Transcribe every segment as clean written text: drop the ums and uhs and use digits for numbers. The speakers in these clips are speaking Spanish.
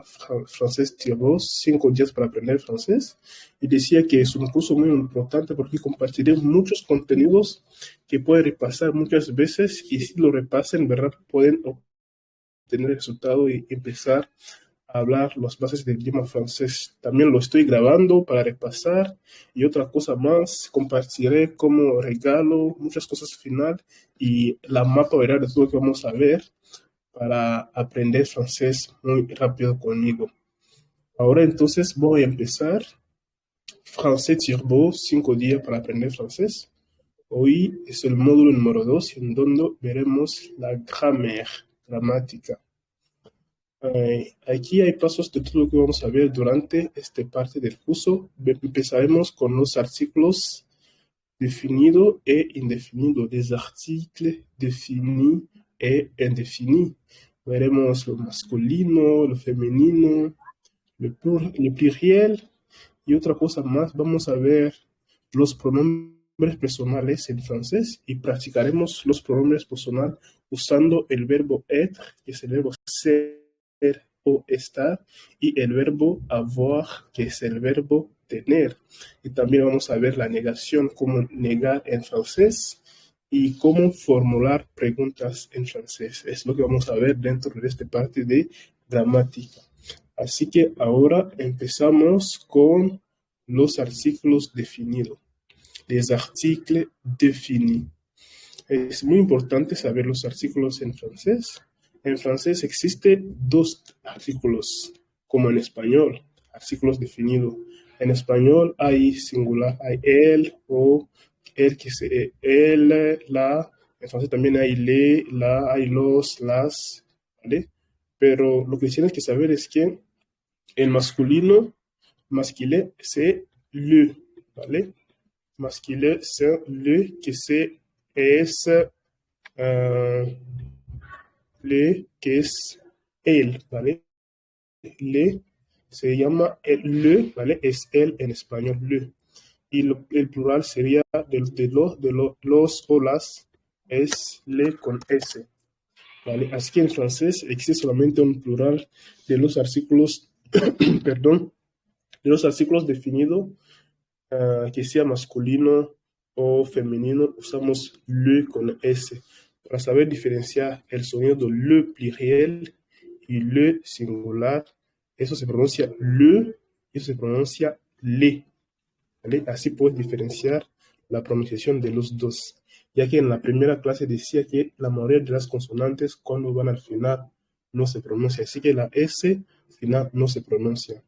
Francés Tirbo, 5 días para aprender francés, y decía que es un curso muy importante porque compartiré muchos contenidos que pueden repasar muchas veces y si lo repasan, ¿verdad? Pueden obtener resultado y empezar a hablar las bases del idioma francés. También lo estoy grabando para repasar y otra cosa más, compartiré como regalo muchas cosas final y la mapa, ¿verdad? De todo lo que vamos a ver para aprender francés muy rápido conmigo. Ahora entonces voy a empezar. Francés Turbo, 5 días para aprender francés. Hoy es el módulo número 2 en donde veremos la gramática. Aquí hay pasos de todo lo que vamos a ver durante esta parte del curso. Empezaremos con los artículos definido e indefinido, des articles définis e indéfinis. Veremos lo masculino, lo femenino, le pluriel y otra cosa más. Vamos a ver los pronombres personales en francés y practicaremos los pronombres personales usando el verbo être, que es el verbo ser o estar, y el verbo avoir, que es el verbo tener. Y también vamos a ver la negación, cómo negar en francés y cómo formular preguntas en francés. Es lo que vamos a ver dentro de esta parte de gramática. Así que ahora empezamos con los artículos definidos. Les articles définis. Es muy importante saber los artículos en francés. En francés existen 2 artículos, como en español, artículos definidos. En español hay singular, hay el o el, que se, el, la. En francés también hay le, la, hay los, las, ¿vale? Pero lo que tienes que saber es que el masculino, masculin, c'est le, ¿vale? Masculin, c'est le, que es le, que es él, ¿vale? Le se llama le, ¿vale? Es él en español, le. Y el plural sería los o las, es le con S, ¿vale? Así que en francés existe solamente un plural de los artículos, perdón, de los artículos definidos, que sea masculino o femenino, usamos le con S. Para saber diferenciar el sonido de le pluriel y le singular, eso se pronuncia le y eso se pronuncia le, ¿vale? Así puedes diferenciar la pronunciación de los dos, ya que en la primera clase decía que la mayoría de las consonantes cuando van al final no se pronuncia, así que la S final no se pronuncia.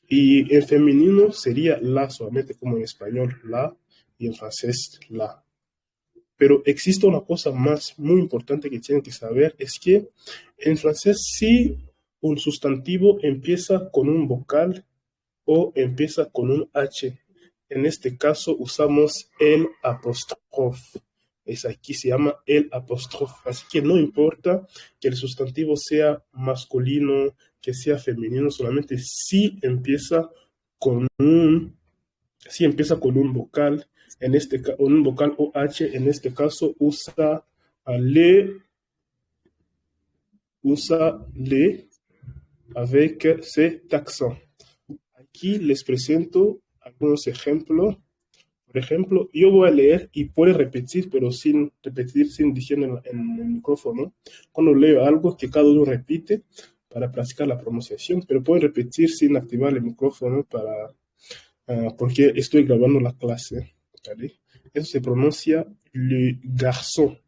Y en femenino sería la solamente, como en español la y en francés la. Pero existe una cosa más muy importante que tienen que saber, es que en francés si un sustantivo empieza con un vocal o empieza con un H, en este caso usamos el apóstrofe. Es aquí se llama el apóstrofe. Así que no importa que el sustantivo sea masculino, que sea femenino, solamente si empieza con un vocal, en este un vocal o H, en este caso usa le avec cet accent. Aquí les presento algunos ejemplos. Por ejemplo, yo voy a leer y puedo repetir, pero sin repetir, sin diciendo en el micrófono. Cuando leo algo, que cada uno repite para practicar la pronunciación, pero puedo repetir sin activar el micrófono porque estoy grabando la clase, ¿vale? Eso se pronuncia le garçon,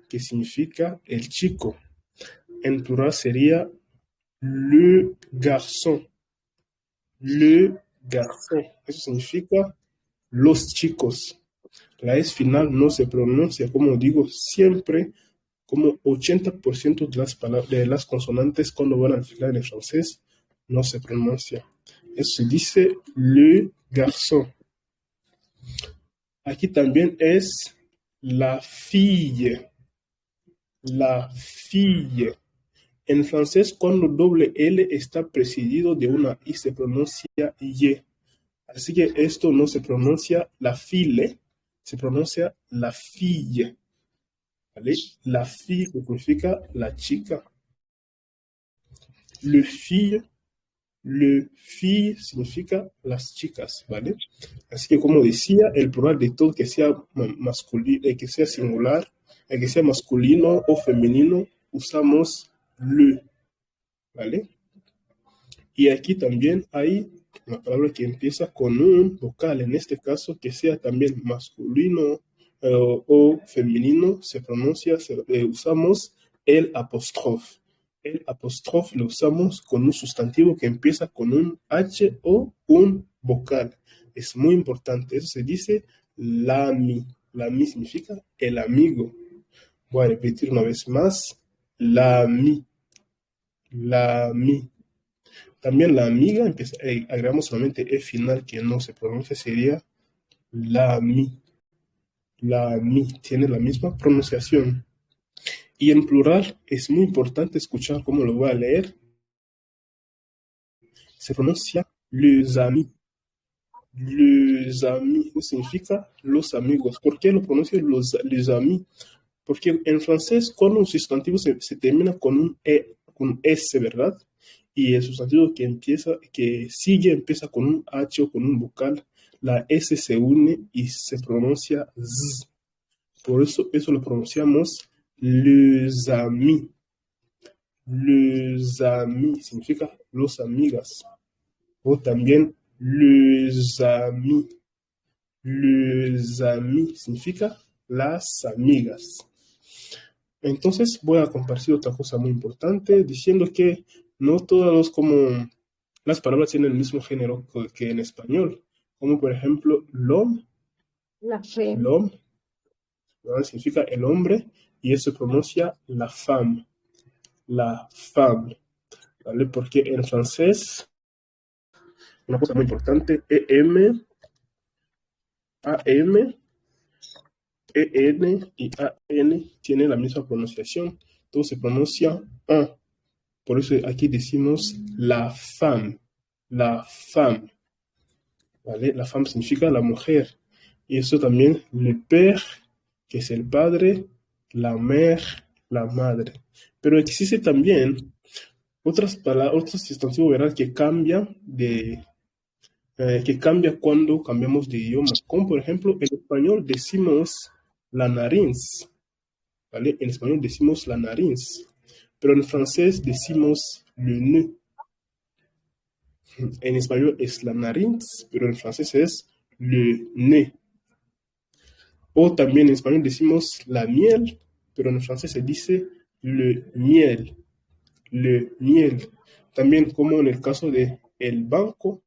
que significa el chico. En plural sería le garçon. Eso significa los chicos. La S final no se pronuncia, como digo, siempre, como 80% de las consonantes cuando van al final en francés no se pronuncia. Eso se dice le garçon. Aquí también es la fille. La fille. En francés, cuando doble L está precedido de una I, se pronuncia Y. Así que esto no se pronuncia la fille, se pronuncia la fille. ¿vale? La fille, que significa la chica. Le fille significa las chicas, ¿vale? Así que como decía, el plural de todo que sea masculino, que sea singular, que sea masculino o femenino, usamos le, ¿vale? Y aquí también hay una palabra que empieza con un vocal, en este caso que sea también masculino o femenino, se pronuncia, usamos el apóstrofe. El apóstrofe lo usamos con un sustantivo que empieza con un H o un vocal. Es muy importante. Eso se dice l'ami. L'ami significa el amigo. Voy a repetir una vez más. L'ami. L'ami. También la amiga, agregamos solamente E final que no se pronuncia, sería l'ami. L'ami tiene la misma pronunciación. Y en plural es muy importante escuchar cómo lo voy a leer. Se pronuncia les amis. Les amis significa los amigos. ¿Por qué lo pronuncia les amis? Porque en francés, cuando un sustantivo se termina con un E, con S, ¿verdad? Y el sustantivo que sigue empieza con un H o con un vocal, la S se une y se pronuncia Z. Por eso lo pronunciamos les amis. Les amis significa los amigas. O también les amis. Les amis significa las amigas. Entonces voy a compartir otra cosa muy importante diciendo que no todas como las palabras tienen el mismo género que en español, como por ejemplo l'homme, La fe. l'homme, ¿no? Significa el hombre y eso se pronuncia la femme, ¿vale? Porque en francés, una cosa muy importante, EM, AM, EN y AN tienen la misma pronunciación, todo se pronuncia un. Por eso aquí decimos la femme, ¿vale? La femme significa la mujer. Y eso también le père, que es el padre, la mère, la madre. Pero existe también otras palabras, otros sustantivos, ¿verdad? Que cambia cuando cambiamos de idioma. Como por ejemplo, en español decimos la nariz, ¿vale? En español decimos la nariz. Pero en francés decimos le nez. En español es la nariz, pero en francés es le nez. O también en español decimos la miel, pero en francés se dice le miel. Le miel. También como en el caso de el banco,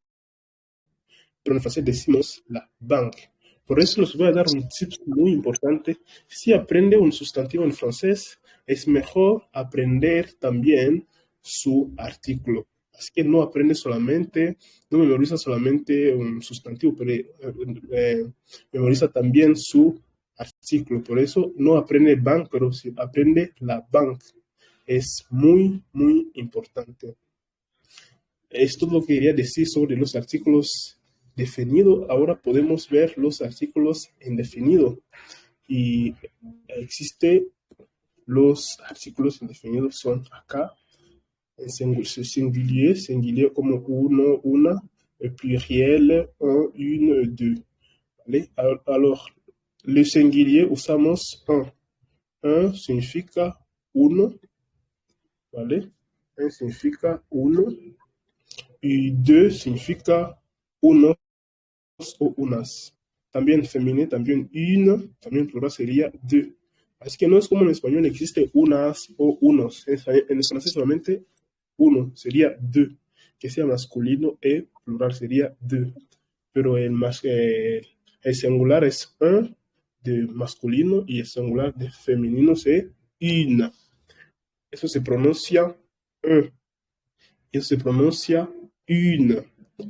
pero en francés decimos la banque. Por eso les voy a dar un tip muy importante. Si aprende un sustantivo en francés, es mejor aprender también su artículo. Así que no aprende solamente, no memoriza solamente un sustantivo, pero memoriza también su artículo. Por eso no aprende banque, pero sí aprende la banque. Es muy, muy importante. Esto es lo que quería decir sobre los artículos definidos. Ahora podemos ver los artículos indefinidos. Y existe los artículos indefinidos son acá, en singulier como uno, una, pluriel, un, une, deux. ¿Vale? Alors, le singulier usamos un. Un significa uno, ¿vale? Un significa uno. Y deux significa unos o unas. También femenino, también une, también plural sería deux. Así que no es como en español existe unas o unos. En francés solamente uno sería deux, que sea masculino y plural sería deux. Pero el singular es un de masculino y el singular de femenino es une. Eso se pronuncia un. Eso se pronuncia une.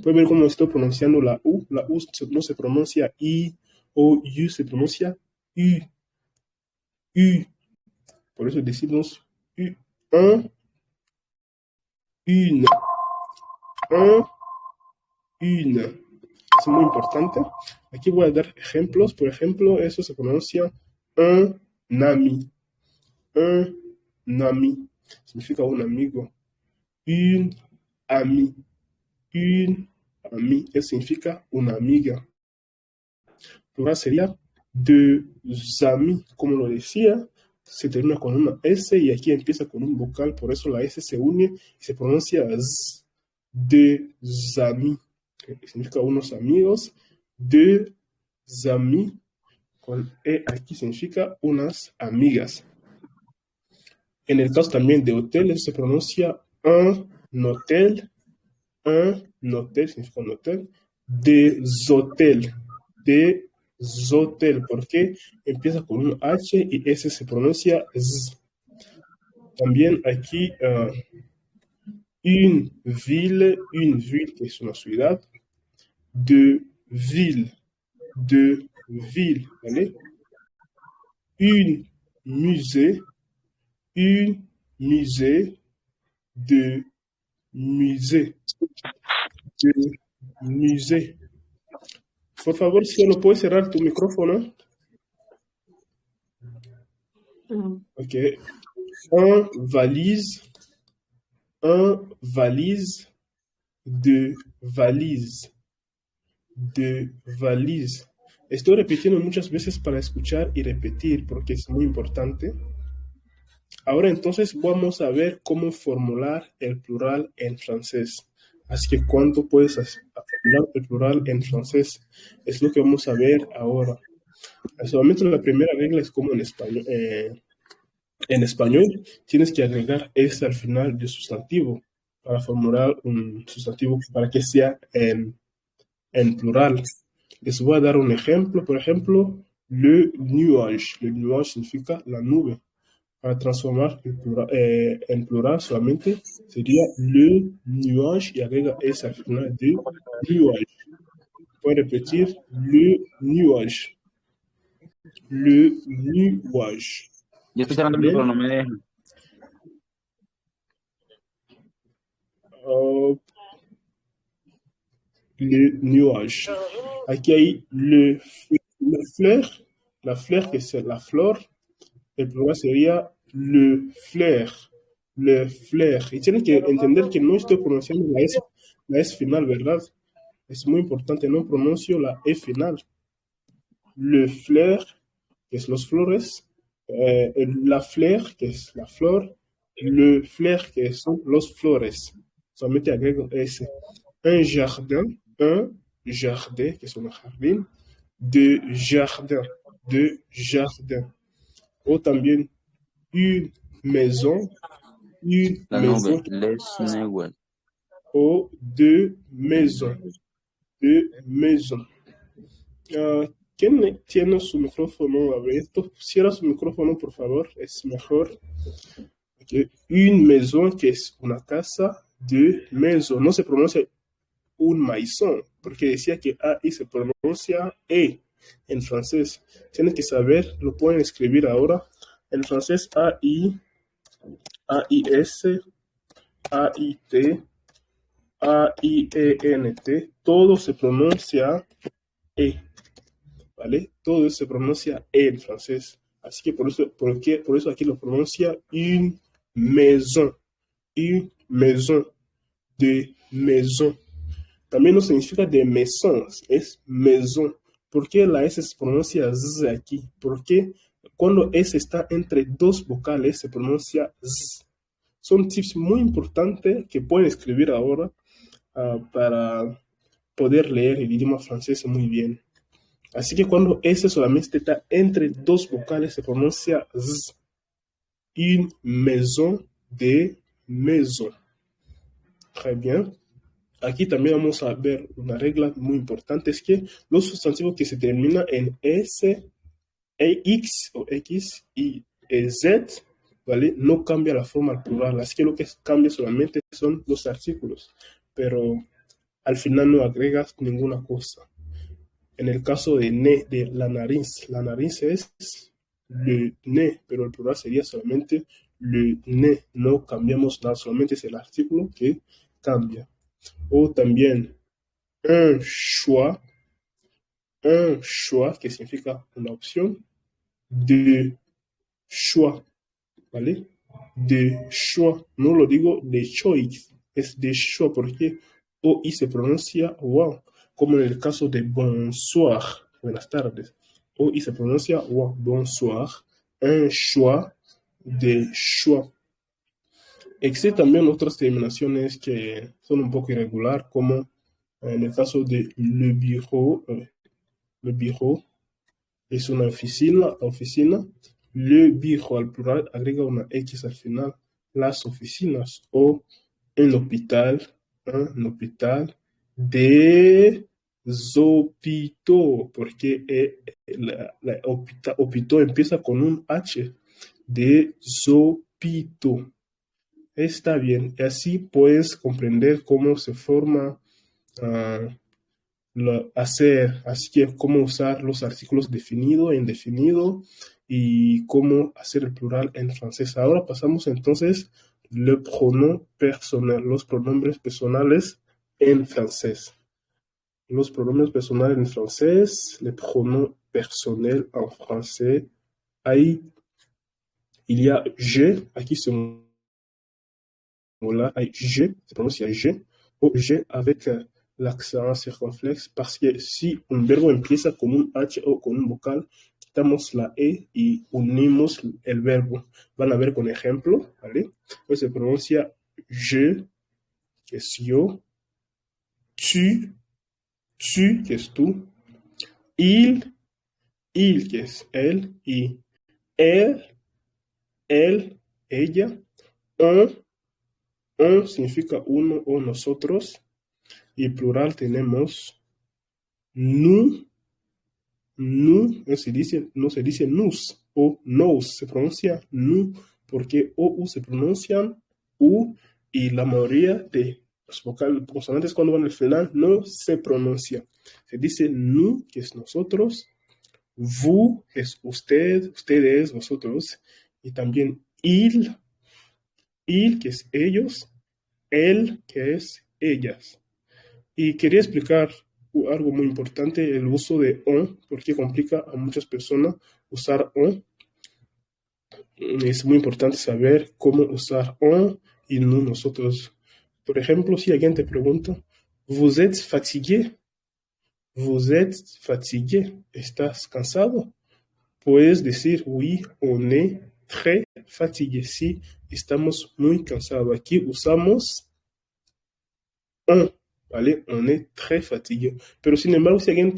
Pueden ver cómo estoy pronunciando la U. La U no se pronuncia I o U, se pronuncia U. U. Por eso decimos un, une. Un, une. Es muy importante. Aquí voy a dar ejemplos. Por ejemplo, eso se pronuncia un ami. un ami, significa un amigo. Une amie, une amie, eso significa una amiga. Plural sería deux amis, como lo decía, se termina con una S y aquí empieza con un vocal, por eso la S se une y se pronuncia Z. Deux amis, que significa unos amigos. Deux amis, con E aquí significa unas amigas. En el caso también de hotel, se pronuncia un hotel, significa un hotel, des hôtels, des hôtels, porque empieza con un H y S se pronuncia Z. También aquí une ville, que es una ciudad, de ville, ¿vale? Un musée, un musée, de musée, de musée. Por favor, si no puedes cerrar tu micrófono. Ok. Un valise, de valise, de valise. Estoy repitiendo muchas veces para escuchar y repetir porque es muy importante. Ahora entonces vamos a ver cómo formular el plural en francés. Así que ¿cuánto puedes formular el plural en francés? Es lo que vamos a ver ahora. Solamente la primera regla es como en español. En español tienes que agregar S al final del sustantivo para formular un sustantivo para que sea en plural. Les voy a dar un ejemplo. Por ejemplo, le nuage. Le nuage significa la nube. Para transformar en plural solamente sería le nuage y agrega S al final de nuage. Puedes repetir le nuage. Le nuage. Yo estoy cerrando el ¿Bien? micrófono, no me dejan. Le nuage. Aquí hay la fleur que es la flor. El plural sería le fleur. Le fleur. Y tienes que entender que no estoy pronunciando la S final, ¿verdad? Es muy importante, no pronuncio la E final. Le fleur, que es los flores. La fleur, que es la flor. Le fleur, que son los flores. Solamente agrego S. Un jardin, que es un jardín. De jardin, de jardin. O también une maison, La nube, les Newell. o de maison, de maison. ¿Quién tiene su micrófono abierto? Cierra su micrófono, por favor, es mejor. Okay. Une maison, que es una casa, de maison. No se pronuncia un maison, porque decía que AI se pronuncia E en francés. Tienen que saber, lo pueden escribir ahora. En francés, AI, AIS, AIT, AIENT, todo se pronuncia E, ¿vale? Todo se pronuncia E en francés. Así que por eso aquí lo pronuncia une maison, de maison. También no significa de maisons, es maison. ¿Por qué la S se pronuncia Z aquí? Porque cuando S está entre dos vocales se pronuncia Z. Son tips muy importantes que pueden escribir ahora para poder leer el idioma francés muy bien. Así que cuando S solamente está entre dos vocales se pronuncia Z. Une maison, de maison. Très bien. Aquí también vamos a ver una regla muy importante, es que los sustantivos que se terminan en S, X o X y Z, ¿vale? No cambia la forma al plural, así que lo que cambia solamente son los artículos, pero al final no agregas ninguna cosa. En el caso de la nariz es le nez, pero el plural sería solamente le nez, no cambiamos nada, solamente es el artículo que cambia. O también un choix, que significa una opción, de choix, ¿vale? De choix, no lo digo de choice, es de choix, porque OI se pronuncia wow, como en el caso de bonsoir, buenas tardes. OI se pronuncia wow, bonsoir, un choix de choix. Existen también otras terminaciones que son un poco irregular, como en el caso de le bureau es una oficina. Le bureau al plural agrega una X al final. Las oficinas o un hôpital, des hôpitaux, porque hôpitaux empieza con un H, des hôpitaux. Está bien, y así puedes comprender cómo se forma así que cómo usar los artículos definido e indefinido y cómo hacer el plural en francés. Ahora pasamos entonces le pronom personnel, los pronombres personales en francés. Los pronombres personales en francés, les pronoms personnels en français. Ahí, il y a je, aquí son là, je, se pronuncia je, o je avec l'accent circonflexe, parce que si un verbo empieza con un H o con un vocal, quitamos la E y unimos el verbo. Van a ver con ejemplo, ¿vale? Pues se pronuncia je, que es yo, tu, que es tú, il, que es él, y él, ella, on significa uno o nosotros, y plural tenemos nous, no se dice nous o nous, se pronuncia nous, porque OU se pronuncian U y la mayoría de los consonantes cuando van al final no se pronuncia. Se dice nous, que es nosotros, vous, que es usted, ustedes, vosotros, y también il, que es ellos, él, que es ellas. Y quería explicar algo muy importante, el uso de on, porque complica a muchas personas usar on. Es muy importante saber cómo usar on y no nosotros. Por ejemplo, si alguien te pregunta, ¿vous êtes fatigué? ¿Vous êtes fatigué? ¿Estás cansado? Puedes decir, oui, on est très fatigué. Sí, estamos muy cansados. Aquí usamos on. ¿Vale? On est très fatigué. Pero sin embargo, si alguien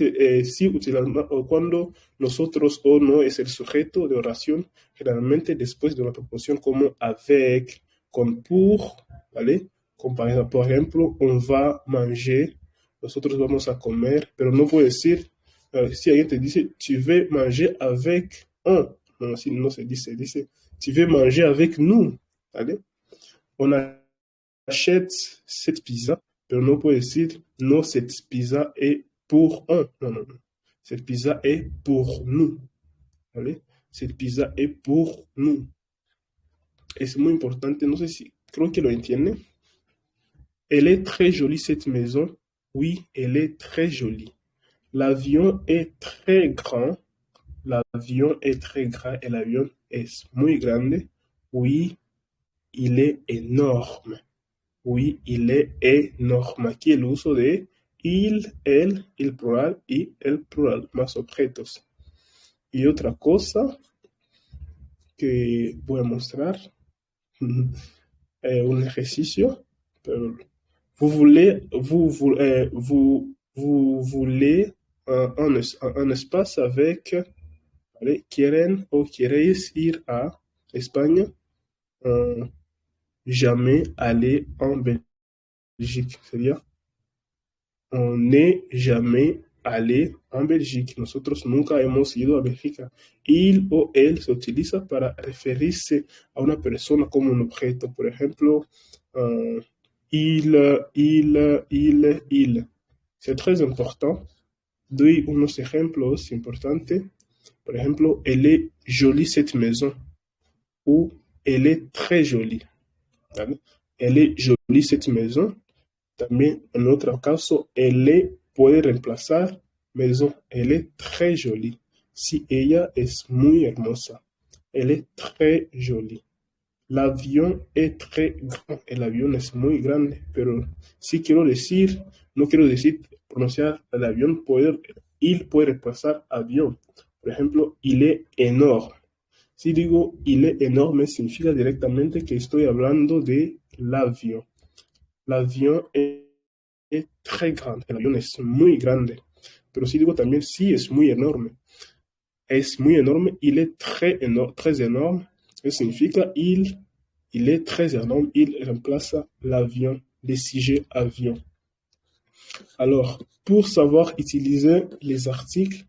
cuando nosotros o no es el sujeto de oración, generalmente después de una proposición como avec, con pour, ¿vale? Como por ejemplo, on va manger, nosotros vamos a comer, pero no puede decir, si alguien te dice, tu veux manger avec on, no, así no se dice, tu veux manger avec nous, ¿vale? On achète cette pizza, pero no puede decir, no, cette pizza est pour un. No. Cette pizza est pour nous. ¿Vale? Cette pizza est pour nous. Es muy importante, no sé si, creo que lo entiende. Elle est très jolie cette maison. Oui, elle est très jolie. L'avion est très grand. L'avion est très grand et l'avion est muy grande. Oui, il est énorme. Oui, il est énorme. Aquí el uso de il, el plural y el plural, más objetos. Y otra cosa que voy a mostrar, un ejercicio. Vous voulez un espace avec, ¿vale? Quieren o queréis ir a España. Jamais aller en Belgique. Sería, on n'est jamais allé en Belgique. Nosotros nunca hemos ido a Bélgica. Il o él se utiliza para referirse a una persona como un objeto. Por ejemplo, il. C'est très important. Doy unos ejemplos importantes. Por ejemplo, elle est jolie cette maison. Ou elle est très jolie. ¿Vale? Elle est jolie cette maison. También en otro caso, elle puede reemplazar maison. Elle est très jolie. Si ella es muy hermosa. Elle est très jolie. l'avion est très grand. El avión es muy grande, pero sí quiero decir, no quiero decir pronunciar el avión, il puede reemplazar avión. Por ejemplo, il est énorme. Si digo il est énorme, significa directamente que estoy hablando de l'avion. L'avion est très grand. El avión es muy grande. Pero si digo también sí es muy enorme. Es muy enorme, il est très énorme. Eso significa il est très énorme. Il remplace l'avion, le sujet avion. Alors, pour savoir utiliser les articles,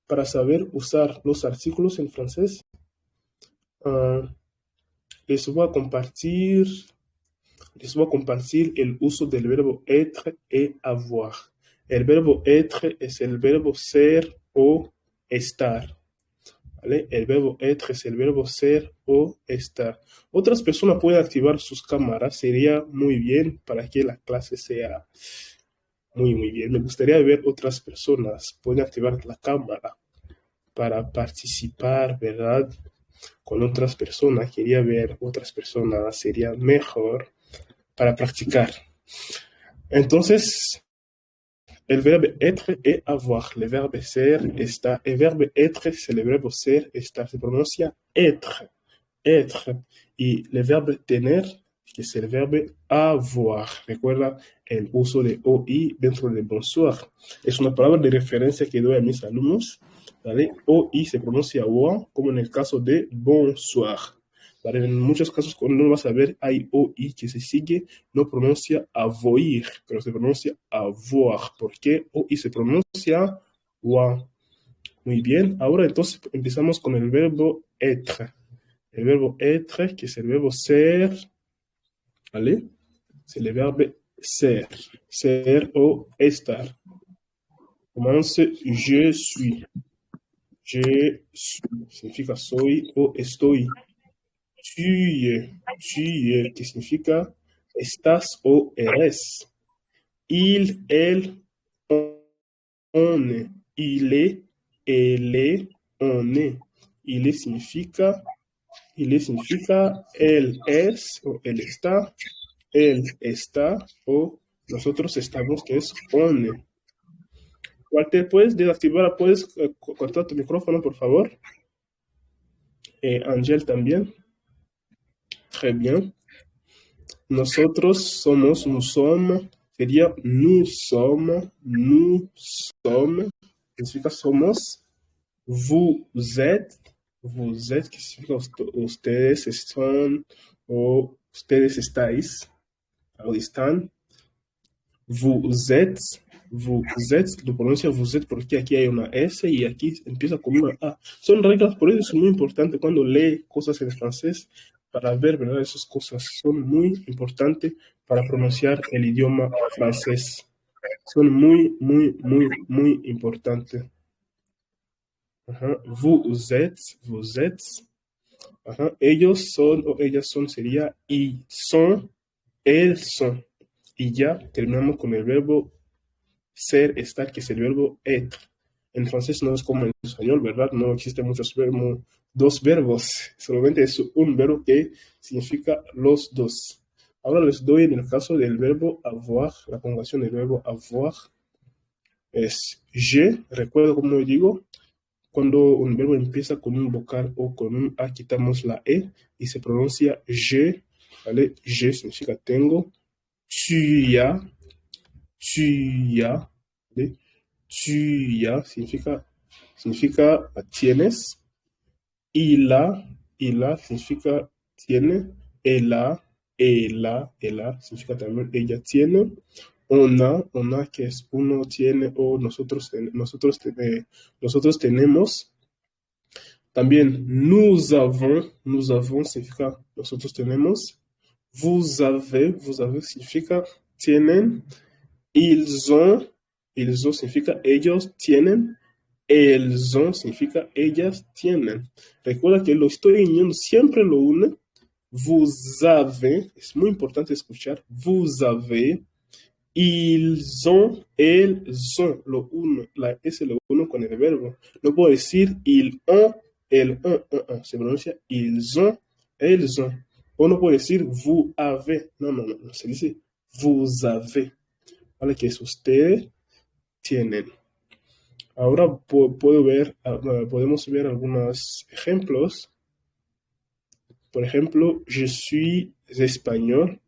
para saber usar los artículos en francés, les voy a compartir el uso del verbo être et avoir. El verbo être es el verbo ser o estar. ¿Vale? El verbo être es el verbo ser o estar. Otras personas pueden activar sus cámaras. Sería muy bien para que la clase sea muy bien. Me gustaría ver otras personas. Pueden activar la cámara para participar, ¿verdad? Con otras personas. Quería ver otras personas. Sería mejor para practicar. Entonces, el verbo être et avoir. Le verbe ser, estar. El verbo être, c'est le verbe ser, estar. Se pronuncia être. Être. Y el verbo tener, que es el verbo avoir. Recuerda el uso de OI dentro de bonsoir. Es una palabra de referencia que doy a mis alumnos. ¿Vale? OI se pronuncia OI, como en el caso de bonsoir. ¿Vale? En muchos casos, cuando no vas a ver, hay OI que se sigue, no pronuncia avoir, pero se pronuncia avoir. ¿Por qué OI se pronuncia OI? Muy bien, ahora entonces empezamos con el verbo être. El verbo être, que es el verbo ser, ¿vale? C'est le verbe ser, ser o estar. Commence je suis. Je suis, significa soy o estoy. Tu es, que significa estás o eres. Il, elle, on est. Il est, elle est, on est. Il est significa él es o él está o nosotros estamos, que es on. Walter, ¿puedes desactivar, puedes cortar tu micrófono, por favor? Angel también. Très bien. Nosotros somos, nous sommes, sería nous sommes, significa somos. Vous êtes, que significa ustedes son o ustedes estáis o están. Vous êtes, lo pronuncia vous êtes porque aquí hay una S y aquí empieza con una A. Son reglas, por eso es muy importante cuando lee cosas en francés para ver, ¿verdad? Esas cosas son muy importantes para pronunciar el idioma francés. Son muy importantes. Vous êtes. Ajá. Ellos son o ellas son sería ils sont, elles sont. Y ya terminamos con el verbo ser, estar, que es el verbo être. En francés no es como en español, ¿verdad? No existen dos verbos. Solamente es un verbo que significa los dos. Ahora les doy en el caso del verbo avoir. La conjugación del verbo avoir es je. Recuerdo como digo. Cuando un verbo empieza con un vocal o con un A, quitamos la E y se pronuncia je, ¿vale? Je significa tengo. Tu as, ¿vale? Tu as significa tienes. Il a significa tiene. Ella significa también ella tiene. On a, que es uno tiene o nosotros tenemos. También nous avons significa nosotros tenemos. Vous avez significa tienen. Ils ont significa ellos tienen. Elles ont significa ellas tienen. Recuerda que lo estoy uniendo, siempre lo une. Vous avez, es muy importante escuchar. Vous avez. Ils ont, elles ont, lo uno, la S lo uno con el verbo. No puedo decir ils ont, elles ont, se pronuncia ils ont, elles ont. O no puede decir vous avez. No, no, no, no. Se dice vous avez. ¿Vale? Que es ustedes tienen. Ahora podemos ver algunos ejemplos. Por ejemplo, je suis espagnol.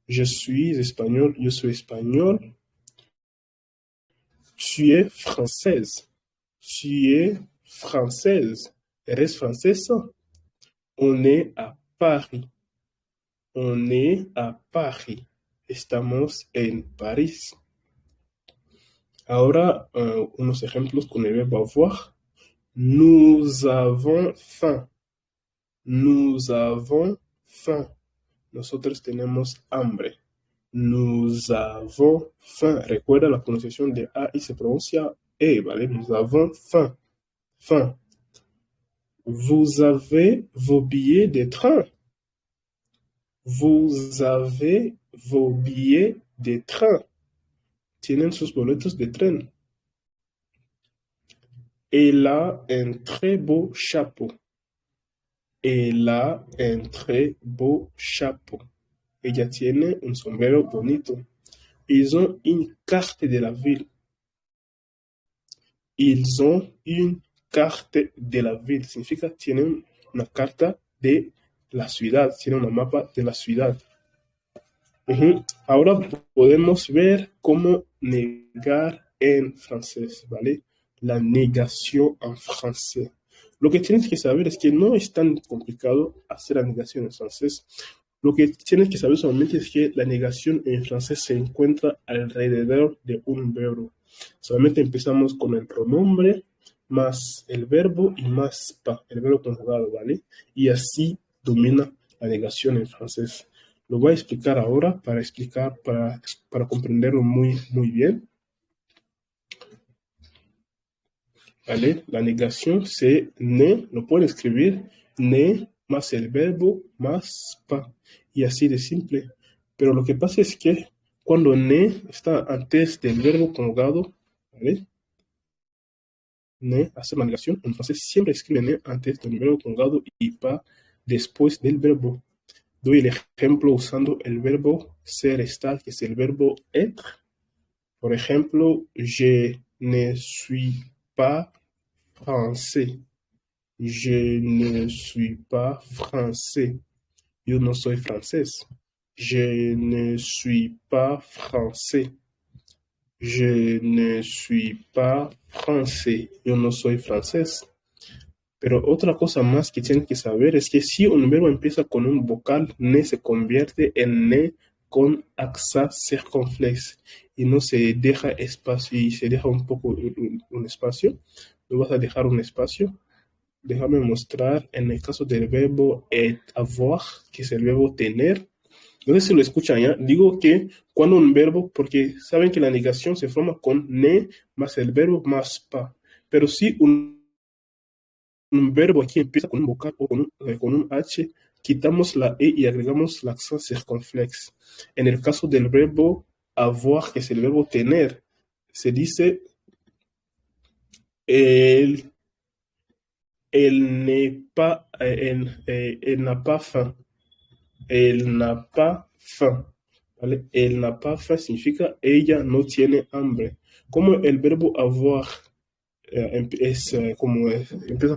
Je suis espagnol. Yo soy español. Tu es française. Tu es française. Eres francesa. On est à Paris. On est à Paris. Estamos en París. Ahora, unos ejemplos con el verbo avoir. Nous avons faim. Nous avons faim. Nosotros tenemos hambre. Nous avons faim. Recuerda la pronunciación de A y se pronuncia E, ¿vale? Nous avons faim. Faim. Vous avez vos billets de train. Vous avez vos billets de train. Tienen sus boletos de tren. Elle a un très beau chapeau. Elle a un très beau chapeau. Ella tiene un sombrero bonito. Ils ont une carte de la ville. Ils ont une carte de la ville. Significa tienen una carta de la ciudad. Tienen un mapa de la ciudad. Ahora podemos ver cómo negar en francés, ¿vale? La negación en francés. Lo que tienes que saber es que no es tan complicado hacer la negación en francés. Lo que tienes que saber solamente es que la negación en francés se encuentra alrededor de un verbo. Solamente empezamos con el pronombre, más el verbo y más pas, el verbo conjugado, ¿vale? Y así domina la negación en francés. Lo voy a explicar ahora para comprenderlo muy, muy bien. ¿Vale? La negación c'est ne, lo pueden escribir ne más el verbo más pas. Y así de simple. Pero lo que pasa es que cuando ne está antes del verbo conjugado, ¿vale? Ne hace la negación. Entonces siempre escribe ne antes del verbo conjugado y pas después del verbo. Doy el ejemplo usando el verbo ser, estar, que es el verbo être. Por ejemplo, je ne suis pas français. Je ne suis pas français. Yo no soy francés. Je ne suis pas français. Je ne suis pas français. Yo no soy francés. Pero otra cosa más que tienen que saber es que si un verbo empieza con un vocal, ne se convierte en ne con accent circonflexe y no se deja espacio y se deja un poco un espacio. No vas a dejar un espacio. Déjame mostrar en el caso del verbo avoir, que es el verbo tener. No sé si lo escuchan ya. Digo que cuando un verbo, porque saben que la negación se forma con ne más el verbo más pas. Pero si un verbo aquí empieza con un vocal o con un H, quitamos la E y agregamos l'accent circonflexe. En el caso del verbo avoir, que es el verbo tener, se dice elle n'a pas faim. Elle n'a pas faim. ¿Vale? Elle n'a pas faim significa ella no tiene hambre. Como el verbo avoir empieza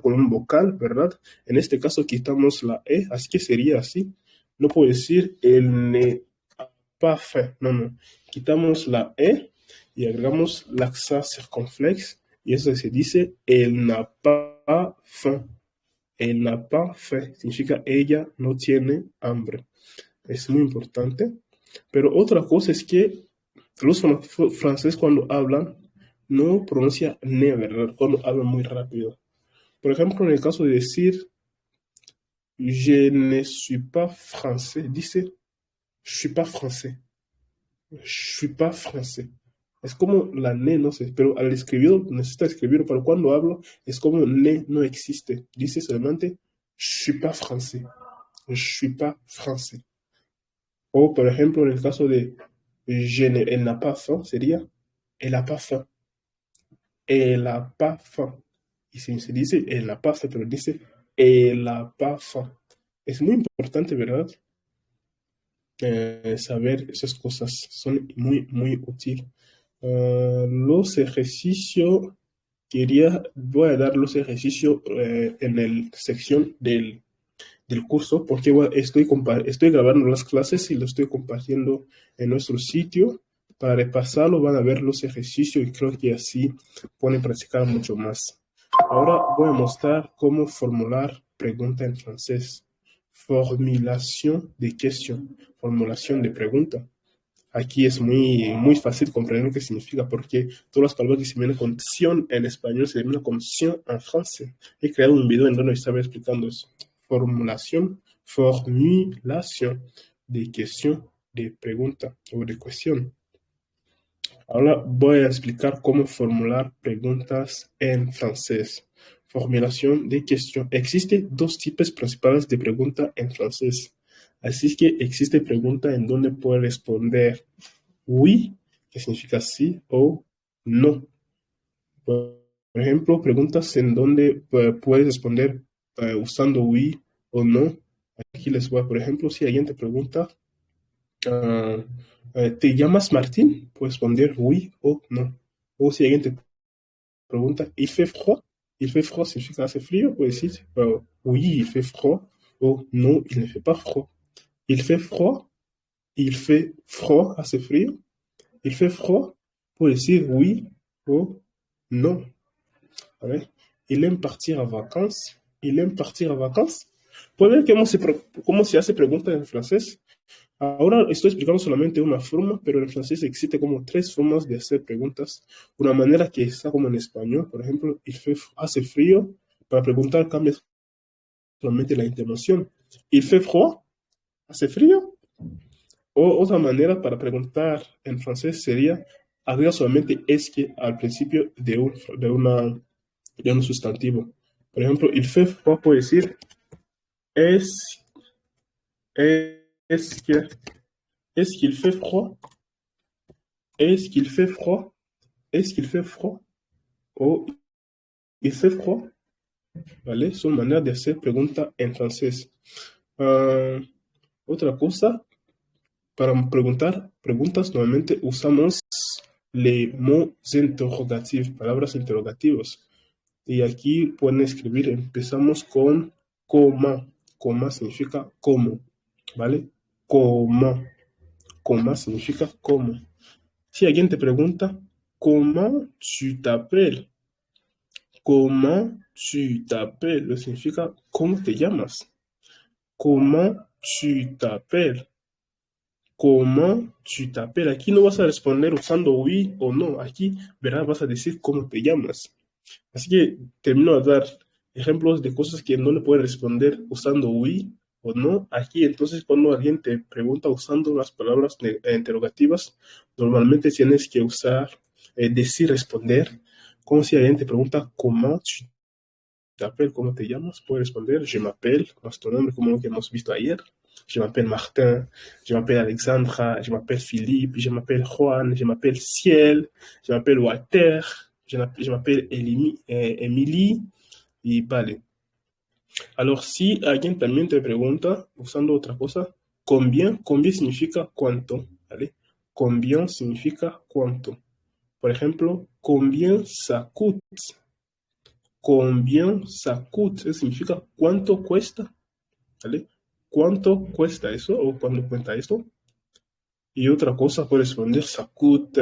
con un vocal, ¿verdad? En este caso quitamos la E, así que sería así. No puedo decir elle n'a pas faim. No, no. Quitamos la E y agregamos l'accent circonflexe y eso se dice elle n'a pas faim. Elle n'a pas faim significa ella no tiene hambre. Es muy importante. Pero otra cosa es que los franceses cuando hablan no pronuncian ne, ¿verdad? Cuando hablan muy rápido. Por ejemplo, en el caso de decir je ne suis pas français, dice je suis pas français. Je suis pas français. Es como la ne, no sé, pero al escribirlo, necesita escribirlo, pero cuando hablo es como ne no existe. Dice solamente je suis pas français. Je suis pas français. O, por ejemplo, en el caso de elle n'a pas faim, sería elle n'a pas faim. Elle n'a pas faim. Y si se dice elle n'a pas faim, pero dice elle n'a pas faim. Es muy importante, ¿verdad? saber esas cosas, son muy, muy útiles. Los ejercicios, voy a dar los ejercicios en la sección del curso, porque estoy grabando las clases y lo estoy compartiendo en nuestro sitio. Para repasarlo van a ver los ejercicios y creo que así pueden practicar mucho más. Ahora voy a mostrar cómo formular pregunta en francés. Formulación de question, formulación de pregunta. Aquí es muy, muy fácil comprender lo que significa, porque todas las palabras que se vienen con sion en español se vienen con sion en francés. He creado un video en donde estaba explicando eso. Formulación de question, de pregunta o de cuestión. Ahora voy a explicar cómo formular preguntas en francés. Formulación de question. Existen dos tipos principales de pregunta en francés. Así que existe pregunta en donde puede responder oui, que significa sí, o no. Por ejemplo, preguntas en donde puedes responder usando oui o no. Aquí les voy, por ejemplo, si alguien te pregunta, ¿te llamas Martín? Puedes responder oui o no. O si alguien te pregunta, ¿il fait froid? Il fait froid significa hace frío, puedes decir oui, il fait froid, o no, il ne fait pas froid. Il fait froid, hace frío. Il fait froid, puedes decir oui o no. A ver, il aime partir en vacances. Il aime partir en vacances. Pueden ver cómo se hace pregunta en francés. Ahora estoy explicando solamente una forma, pero en francés existe como tres formas de hacer preguntas. Una manera que está como en español, por ejemplo, hace frío. Para preguntar cambia solamente la intonación. Il fait froid, hace frío. O otra manera para preguntar en francés sería agrega solamente es que al principio de un sustantivo. Por ejemplo, il fait froid puede decir es, es que, est-ce qu'il fait froid, est-ce qu'il fait froid, est-ce qu'il fait froid, o il fait froid. ¿Vale? Son maneras de hacer pregunta en francés. Otra cosa, para preguntar preguntas normalmente usamos les mots interrogatifs, palabras interrogativas. Y aquí pueden escribir, empezamos con coma. Coma significa cómo, ¿vale? Coma. Coma significa cómo. Si alguien te pregunta, ¿cómo tu t'appelles? ¿Cómo tu t'appelles? Significa ¿cómo te llamas? ¿Cómo tu t'appelles? ¿Cómo tu t'appelles? Aquí no vas a responder usando oui o no. Aquí, verás, vas a decir cómo te llamas. Así que termino de dar ejemplos de cosas que no le puedes responder usando oui o no. Aquí, entonces, cuando alguien te pregunta usando las palabras interrogativas, normalmente tienes que usar decir, responder. Como si alguien te pregunta ¿cómo tu t'appelles? ¿Cómo te llamas? Puedes responder je m'appelle, más tu nombre, como lo que hemos visto ayer. Je m'appelle Martin, je m'appelle Alexandra, je m'appelle Philippe, je m'appelle Juan, je m'appelle Ciel, je m'appelle Walter, je m'appelle Emily, y vale. Alors, si alguien también te pregunta, usando otra cosa, combien significa cuánto, ¿vale? Combien significa cuánto. Por ejemplo, combien ça coûte. Combien ça coûte, eso significa cuánto cuesta, ¿vale? ¿Cuánto cuesta eso o cuánto cuesta esto? Y otra cosa puede responder, ça coûte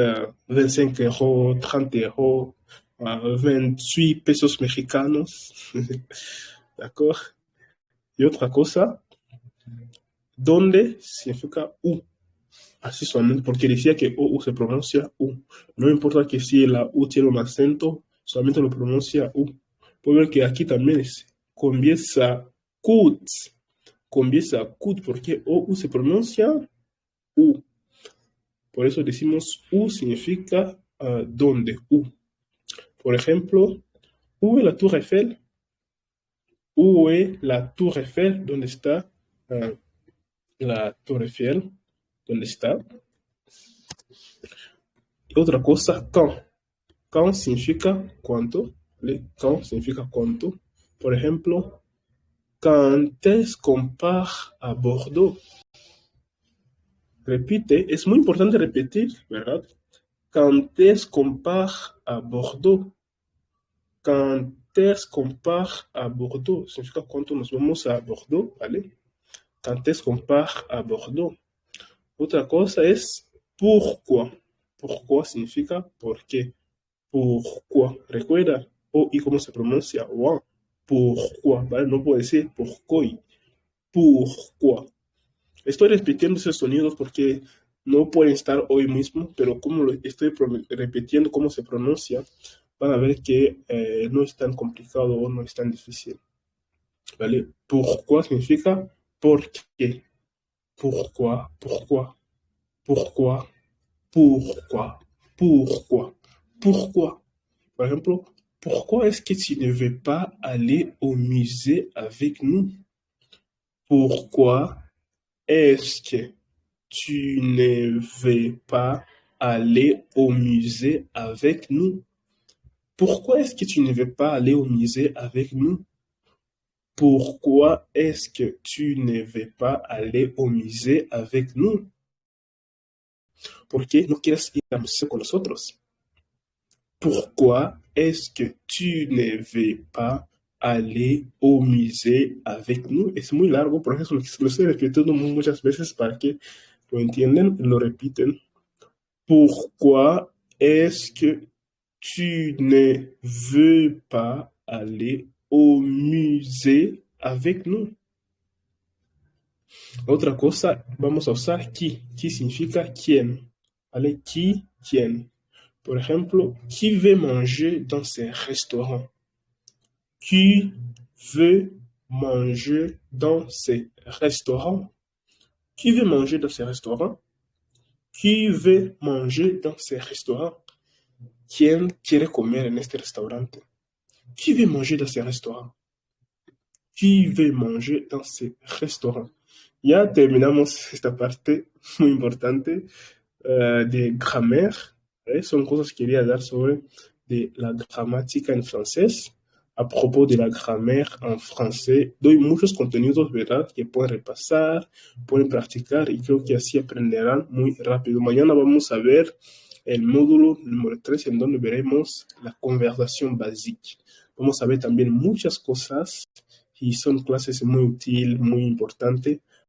25 euros, 30 euros, 28 pesos mexicanos. D'accord? Y otra cosa, ¿dónde significa U? Así solamente, porque decía que U se pronuncia U. No importa que si la U tiene un acento, solamente lo pronuncia U. Puede ver que aquí también es combien ça coûte. Combien ça coûte, porque U se pronuncia U. Por eso decimos U significa ¿dónde? U. Por ejemplo, où est la Tour Eiffel? Où est la Tour Eiffel? ¿Dónde está la Tour Eiffel? ¿Dónde está? Y otra cosa, quand. Quand significa cuánto. ¿Vale? Quand significa cuánto. Por ejemplo, quand est-ce qu'on part à Bordeaux? repite, es muy importante repetir, ¿verdad? Quand est-ce qu'on part à Bordeaux? Quand est-ce qu'on part à Bordeaux? Significa cuando nos vamos a Bordeaux, ¿vale? Quand est-ce qu'on part à Bordeaux? Otra cosa es pourquoi. Pourquoi significa por qué. Pourquoi. Recuerda, o y cómo se pronuncia, wow. Pourquoi, ¿vale? No puedo decir pourquoi. Pourquoi. Estoy repitiendo esos sonidos porque no pueden estar hoy mismo, pero como lo estoy repitiendo cómo se pronuncia, van a ver que no es tan complicado o no es tan difícil. ¿Vale? Pourquoi significa por qué. Pourquoi, pourquoi, pourquoi, pourquoi, pourquoi, pourquoi. Par exemple, pourquoi est-ce que tu ne veux pas aller au musée avec nous? Pourquoi est-ce que tu ne veux pas aller au musée avec nous? Pourquoi est-ce que tu ne veux pas aller au musée avec nous? Pourquoi est-ce que tu ne veux pas aller au musée avec nous? ¿Por qué no quieres ir al museo con nosotros? Pourquoi est-ce que tu ne veux pas aller au musée avec nous? Es muy largo, por eso lo estoy repitiendo muchas veces para que lo entiendan y lo repiten. Pourquoi est-ce que tu ne veux pas aller au musée avec nous? Otra cosa, vamos a usar qui. Qui significa quién. ¿Vale? Qui, quién. Por ejemplo, qui veut manger dans ce restaurant? Qui veut manger dans ce restaurant? Qui veut manger dans ce restaurant? Qui veut manger dans ce restaurant? ¿Quién quiere comer en este restaurante? Qui veut manger dans ce restaurant? Qui veut manger dans ce restaurant? Ya terminamos esta parte muy importante de grammaire. Son cosas que quería dar sobre de la gramática en francés. A propos de la grammaire en francés, doy muchos contenidos, ¿verdad? Que pueden repasar, pueden practicar y creo que así aprenderán muy rápido. Mañana vamos a ver el módulo número 3 en donde veremos la conversación básica. Vamos a ver también muchas cosas y son clases muy útiles, muy importantes